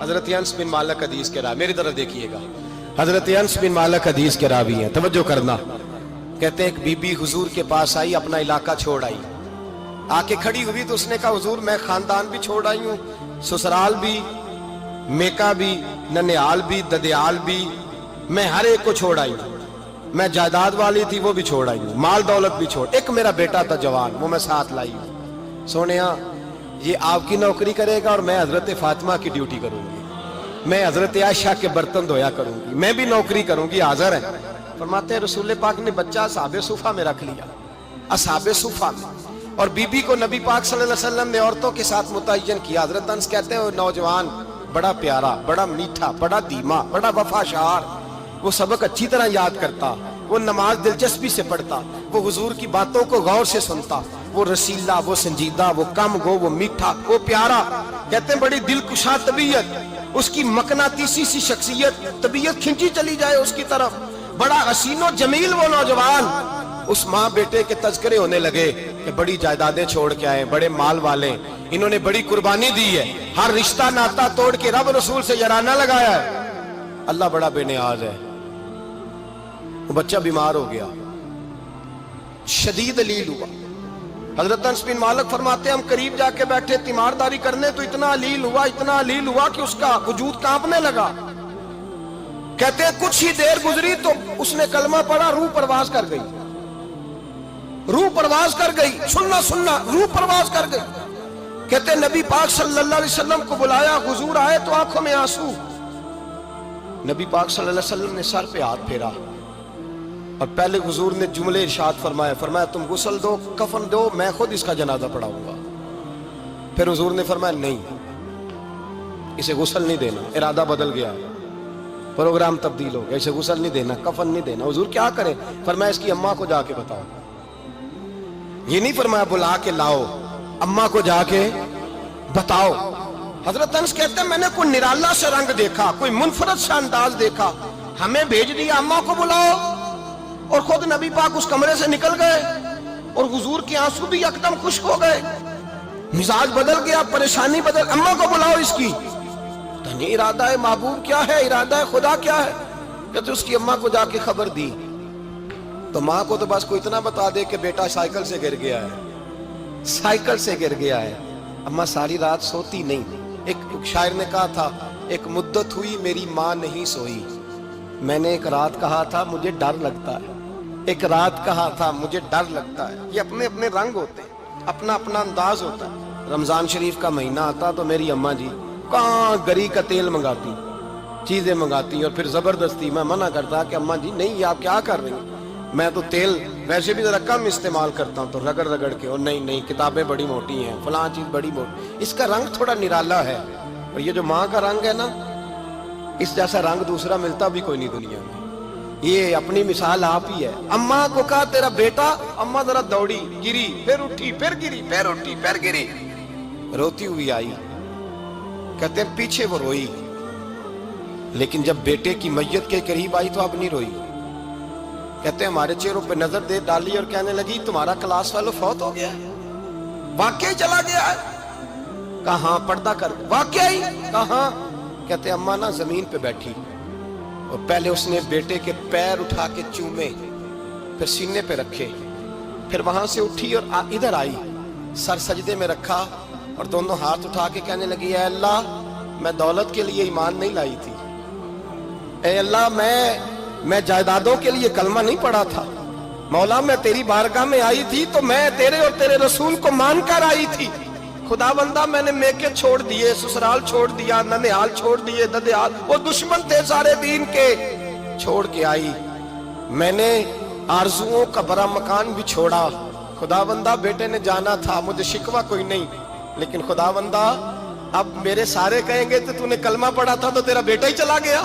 حضرت انس بن مالک حدیث کے راوی، میری طرف دیکھیے گا، حضرت انس بن مالک حدیث کے راوی ہیں، توجہ کرنا۔ کہتے ہیں ایک بی بی حضور کے پاس آئی، اپنا علاقہ چھوڑ آئی، آ کے کھڑی ہوئی تو اس نے کہا حضور میں خاندان بھی چھوڑ آئی ہوں، سسرال بھی، میکا بھی، ننیال بھی، ددیال بھی، میں ہر ایک کو چھوڑ آئی ہوں، میں جائیداد والی تھی وہ بھی چھوڑ آئی ہوں، مال دولت بھی چھوڑ، ایک میرا بیٹا تھا جوان وہ میں ساتھ لائی ہوں۔ سونیا یہ آپ کی نوکری کرے گا اور میں حضرت فاطمہ کی ڈیوٹی کروں گی، میں حضرت عائشہ کے برتن دھویا کروں گی، میں بھی نوکری کروں گی، حاضر ہے۔ فرماتے ہیں رسول پاک نے بچہ اصحاب صفہ میں رکھ لیا، اصحاب صفہ میں، اور بی بی کو نبی پاک صلی اللہ علیہ وسلم نے عورتوں کے ساتھ متعین کیا۔ حضرت انس کہتے ہیں وہ نوجوان بڑا پیارا، بڑا میٹھا، بڑا دھیما، بڑا وفاشار، وہ سبق اچھی طرح یاد کرتا، وہ نماز دلچسپی سے پڑھتا، وہ حضور کی باتوں کو غور سے سنتا، وہ رسیلا، وہ سنجیدہ، وہ کم گو، وہ میٹھا، وہ پیارا۔ کہتے ہیں بڑی دلکشا طبیعت، اس کی مقناطیسی سی شخصیت، طبیعت کھنچی چلی جائے اس کی طرف، بڑا حسین و جمیل وہ نوجوان۔ اس ماں بیٹے کے تذکرے ہونے لگے کہ بڑی جائیدادیں چھوڑ کے آئے، بڑے مال والے، انہوں نے بڑی قربانی دی ہے، ہر رشتہ ناتا توڑ کے رب رسول سے یارانہ لگایا ہے، اللہ بڑا بے نیاز ہے۔ وہ بچہ بیمار ہو گیا، شدید علیل ہوا۔ حضرت انس بن مالک فرماتے ہیں ہم قریب جا کے بیٹھے تیمارداری کرنے تو اتنا علیل ہوا کہ اس کا وجود کانپنے لگا۔ کہتے ہیں کچھ ہی دیر گزری تو اس نے کلمہ پڑھا، روح پرواز کر گئی، روح پرواز کر گئی، سننا روح پرواز کر گئی۔ کہتے ہیں نبی پاک صلی اللہ علیہ وسلم کو بلایا، حضور آئے تو آنکھوں میں آنسو۔ نبی پاک صلی اللہ علیہ وسلم نے سر پہ ہاتھ پھیرا اور پہلے حضور نے جملے ارشاد فرمایا تم غسل دو، کفن دو، میں خود اس کا جنازہ پڑھاؤں گا۔ پھر حضور نے فرمایا نہیں، اسے غسل نہیں دینا، ارادہ بدل گیا، پروگرام تبدیل ہو گیا، اسے غسل نہیں دینا، کفن نہیں دینا۔ حضور کیا کرے؟ فرمایا اس کی اماں کو جا کے بتاؤ۔ یہ نہیں فرمایا بلا کے لاؤ، اماں کو جا کے بتاؤ۔ حضرت انس کہتے ہیں میں نے کوئی نرالا سے رنگ دیکھا، کوئی منفرد سا انداز دیکھا، ہمیں بھیج دیا اماں کو بلاؤ، اور خود نبی پاک اس کمرے سے نکل گئے اور حضور کے آنسو بھی یکدم خشک ہو گئے، مزاج بدل گیا، پریشانی بدل، اماں کو بلاؤ اس کی۔ نہیں ارادہ ہے محبوب کیا ہے، ارادہ ہے خدا کیا ہے؟ کہتے اس کی اماں کو جا کے خبر دی تو ماں کو تو بس کوئی اتنا بتا دے کہ بیٹا سائیکل سے گر گیا ہے، سائیکل سے گر گیا ہے۔ اماں ساری رات سوتی نہیں۔ ایک شاعر نے کہا تھا ایک مدت ہوئی میری ماں نہیں سوئی، میں نے ایک رات کہا تھا مجھے ڈر لگتا ہے، ایک رات کہا تھا مجھے ڈر لگتا ہے۔ یہ اپنے اپنے رنگ ہوتے ہیں، اپنا اپنا انداز ہوتا ہے۔ رمضان شریف کا مہینہ آتا تو میری اماں جی کہاں گری کا تیل منگاتی، چیزیں منگاتی، اور پھر زبردستی میں منع کرتا کہ اماں جی نہیں یہ آپ کیا کر رہی ہیں، میں تو تیل ویسے بھی ذرا کم استعمال کرتا ہوں، تو رگڑ رگڑ کے، اور نہیں کتابیں بڑی موٹی ہیں، فلاں چیز بڑی موٹی، اس کا رنگ تھوڑا نرالا ہے، اور یہ جو ماں کا رنگ ہے نا اس جیسا رنگ دوسرا ملتا بھی کوئی نہیں دنیا میں۔ یہ اپنی مثال آپ ہی ہے۔ اماں کو کہا تیرا بیٹا، اماں ذرا دوڑی، گری، پھر اٹھی، پھر گری، پھر اٹھی، پھر گری، روتی ہوئی آئی۔ کہتے ہیں پیچھے وہ روئی، لیکن جب بیٹے کی میت کے قریب آئی تو اب نہیں روئی۔ کہتے ہیں ہمارے چہروں پہ نظر دے ڈالی اور کہنے لگی تمہارا کلاس فیلو فوت ہو گیا ہے، واقعی چلا گیا ہے؟ کہاں پردہ کر، واقعی کہاں؟ کہتے ہیں اماں نا زمین پہ بیٹھی اور پہلے اس نے بیٹے کے پیر اٹھا کے چومے، پھر سینے پہ رکھے، پھر وہاں سے اٹھی اور ادھر آئی، سر سجدے میں رکھا اور دونوں ہاتھ اٹھا کے کہنے لگی اے اللہ میں دولت کے لیے ایمان نہیں لائی تھی، اے اللہ میں جائیدادوں کے لیے کلمہ نہیں پڑھا تھا، مولا میں تیری بارگاہ میں آئی تھی تو میں تیرے اور تیرے رسول کو مان کر آئی تھی، خدا بندہ میں نے میکے چھوڑ دیے، سسرال چھوڑ دیا، ننیال چھوڑ دیے، ددیال، وہ دشمن تھے سارے دین کے، چھوڑ کے آئی، میں نے آرزوؤں کا بڑا مکان بھی چھوڑا، خدا بندہ بیٹے نے جانا تھا، مجھے شکوہ کوئی نہیں، لیکن خدا بندہ اب میرے سارے کہیں گے تو نے کلمہ پڑھا تھا تو تیرا بیٹا ہی چلا گیا،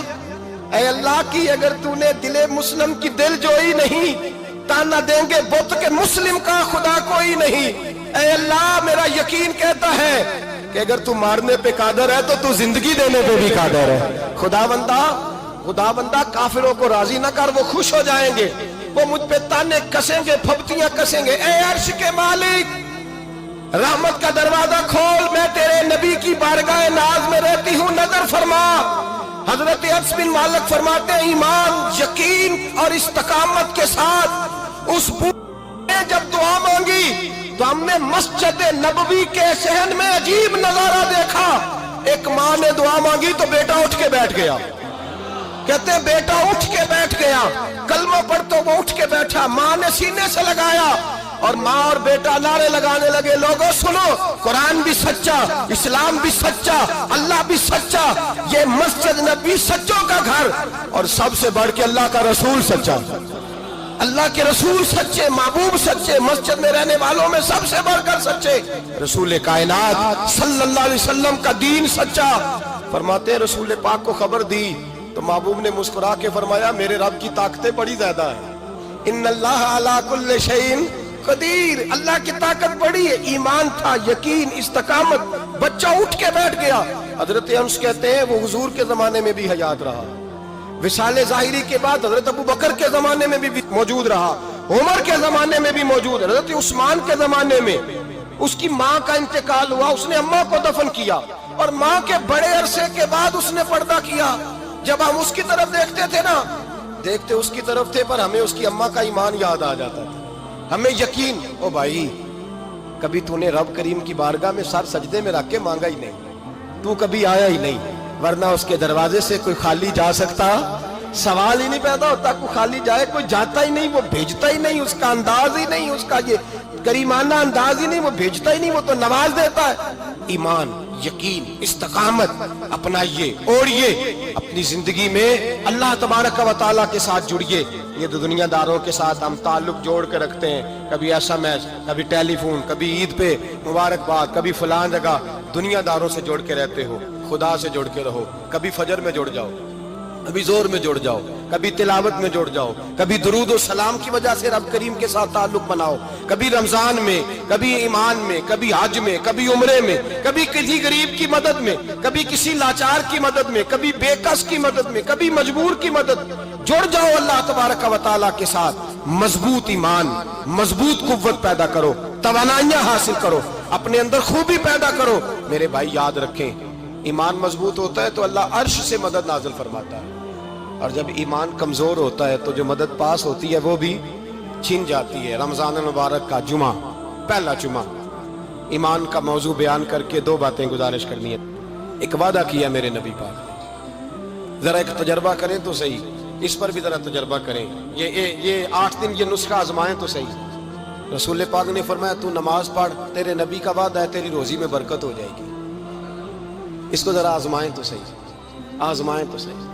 اے اللہ کی اگر تو نے دل مسلم کی دل جوئی نہیں، تانا دیں گے بت کے مسلم کا خدا کوئی نہیں، اے اللہ میرا یقین کہتا ہے کہ اگر تو مارنے پہ قادر ہے تو زندگی دینے پہ بھی قادر ہے، خدا بندہ کافروں کو راضی نہ کر، وہ خوش ہو جائیں گے، وہ مجھ پہ تانے کسیں گے، پھپتیاں کسیں گے، اے عرش کے مالک رحمت کا دروازہ کھول، میں تیرے نبی کی بارگاہ ناز میں رہتی ہوں، نہ اگر فرما. حضرت انس بن مالک فرماتے ہیں ایمان، یقین اور استقامت کے ساتھ اس بوڑھے نے جب دعا مانگی تو ہم نے مسجد نبوی کے صحن میں عجیب نظارہ دیکھا. ایک ماں نے دعا مانگی تو بیٹا اٹھ کے بیٹھ گیا. کہتے ہیں بیٹا اٹھ کے بیٹھ گیا، کلمہ پڑھ تو وہ اٹھ کے بیٹھا. ماں نے سینے سے لگایا اور ماں اور بیٹا نعرے لگانے لگے، لوگوں سنو، قرآن بھی سچا، اسلام بھی سچا، اللہ بھی سچا، یہ مسجد نبی سچوں کا گھر، اور سب سے بڑھ کے اللہ کا رسول سچا. اللہ کے رسول سچے، محبوب سچے، مسجد میں رہنے والوں میں سب سے بڑھ کر سچے، رسول کائنات صلی اللہ علیہ وسلم کا دین سچا. فرماتے ہیں رسول پاک کو خبر دی تو محبوب نے مسکرا کے فرمایا میرے رب کی طاقتیں بڑی زیادہ ہیں. ان اللہ علی کل شیء قدیر، اللہ کی طاقت بڑی ہے. ایمان تھا، یقین، استقامت. بچہ اٹھ کے بیٹھ گیا. حضرت انس کہتے ہیں وہ حضور کے زمانے میں بھی حیات رہا، وصال ظاہری کے بعد حضرت ابو بکر کے زمانے میں بھی موجود رہا، عمر کے زمانے میں بھی موجود، حضرت عثمان کے زمانے میں. اس کی ماں کا انتقال ہوا، اس نے اماں کو دفن کیا، اور ماں کے بڑے عرصے کے بعد اس نے پردہ کیا. جب ہم اس کی طرف دیکھتے تھے نا، دیکھتے اس کی طرف تھے پر ہمیں اس کی اماں کا ایمان یاد آ جاتا تھا. ہمیں یقین، او بھائی کبھی تو نے رب کریم کی بارگاہ میں سر سجدے میں رکھ کے مانگا ہی نہیں، تو کبھی آیا ہی نہیں، ورنہ اس کے دروازے سے کوئی خالی جا سکتا؟ سوال ہی نہیں پیدا ہوتا. کوئی خالی جائے، کوئی جاتا ہی نہیں، وہ بھیجتا ہی نہیں، اس کا انداز ہی نہیں، اس کا یہ کریمانہ انداز ہی نہیں، وہ بھیجتا ہی نہیں، وہ تو نواز دیتا ہے. ایمان، یقین، استقامت اپنائیے، اوڑھیے اپنی زندگی میں، اللہ تبارک و تعالیٰ کے ساتھ جڑیے. یہ دنیا داروں کے ساتھ ہم تعلق جوڑ کے رکھتے ہیں، کبھی SMS، کبھی ٹیلی فون، کبھی عید پہ مبارکباد، کبھی فلاں جگہ. دنیا داروں سے جوڑ کے رہتے ہو، خدا سے جوڑ کے رہو. کبھی فجر میں جڑ جاؤ، کبھی زور میں جڑ جاؤ، کبھی تلاوت میں جڑ جاؤ، کبھی درود و سلام کی وجہ سے رب کریم کے ساتھ تعلق بناؤ. کبھی رمضان میں، کبھی ایمان میں، کبھی حج میں، کبھی عمرے میں، کبھی کسی غریب کی مدد میں، کبھی کسی لاچار کی مدد میں، کبھی بے کس کی مدد میں، کبھی مجبور کی مدد. جڑ جاؤ اللہ تبارک و تعالیٰ کے ساتھ. مضبوط ایمان، مضبوط قوت پیدا کرو، توانائیاں حاصل کرو، اپنے اندر خوبی پیدا کرو. میرے بھائی یاد رکھیں، ایمان مضبوط ہوتا ہے تو اللہ عرش سے مدد نازل فرماتا ہے، اور جب ایمان کمزور ہوتا ہے تو جو مدد پاس ہوتی ہے وہ بھی چھن جاتی ہے. رمضان المبارک کا جمعہ، پہلا جمعہ، ایمان کا موضوع بیان کر کے دو باتیں گزارش کرنی ہے. ایک وعدہ کیا میرے نبی پاک نے، ذرا ایک تجربہ کریں تو صحیح، اس پر بھی ذرا تجربہ کریں. یہ 8 دن یہ نسخہ آزمائیں تو صحیح. رسول پاک نے فرمایا تو نماز پڑھ، تیرے نبی کا وعدہ ہے تیری روزی میں برکت ہو جائے گی. اس کو ذرا آزمائیں تو صحیح، آزمائیں تو صحیح.